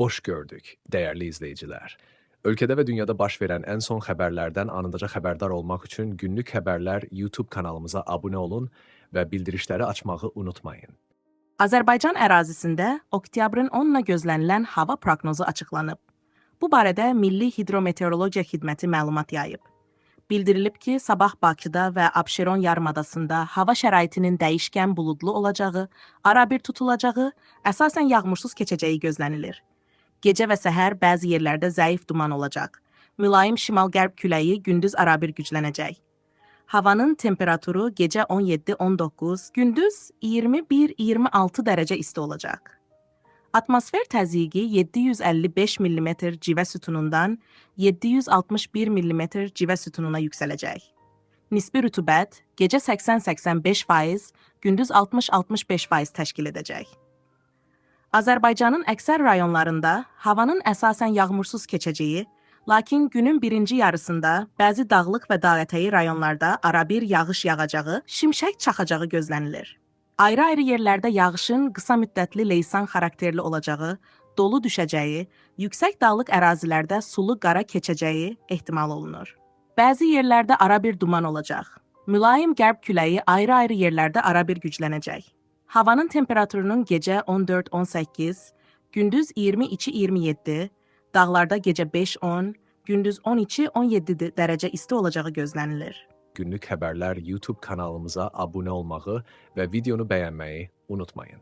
Hoş gördük, değerli izleyiciler. Ülkede ve dünyada baş verən ən son xəbərlərdən anındaca xəbərdar olmaq üçün Günlük Xəbərlər YouTube kanalımıza abunə olun və bildirişləri açmağı unutmayın. Azərbaycan ərazisində oktyabrın 10-na gözlənilən hava proqnozu açıqlanıb. Bu barədə Milli Hidrometeorologiya Xidməti məlumat yayıb. Bildirilib ki, sabah Bakıda və Abşeron yarımadasında hava şəraitinin dəyişkən buludlu olacağı, arabir tutulacağı, əsasən yağmursuz keçəcəyi gözlənilir. Gecə və səhər bəzi yerlərdə zəif duman olacaq. Mülayim şimal-qərb küləyi gündüz arabir güclənəcək. Havanın temperaturu gecə 17-19, gündüz 21-26 dərəcə isti olacaq. Atmosfer təzyiqi 755 mm civə sütunundan 761 mm civə sütununa yüksələcək. Nisbi rütubət gecə 80-85%, gündüz 60-65% təşkil edəcək. Azərbaycanın əksər rayonlarında havanın əsasən yağmursuz keçəcəyi, lakin günün birinci yarısında bəzi dağlıq və dağətəyi rayonlarda arabir yağış yağacağı, şimşək çaxacağı gözlənilir. Ayrı-ayrı yerlərdə yağışın qısa müddətli leysan xarakterli olacağı, dolu düşəcəyi, yüksək dağlıq ərazilərdə sulu qara keçəcəyi ehtimal olunur. Bəzi yerlərdə arabir duman olacaq. Mülayim qərb küləyi ayrı-ayrı yerlərdə arabir güclənəcək. Havanın temperaturunun gecə 14-18, gündüz 22-27, dağlarda gecə 5-10, gündüz 12-17 dərəcə isti olacağı gözlənilir. Günlük Xəbərlər YouTube kanalımıza abunə olmağı və videonu bəyənməyi unutmayın.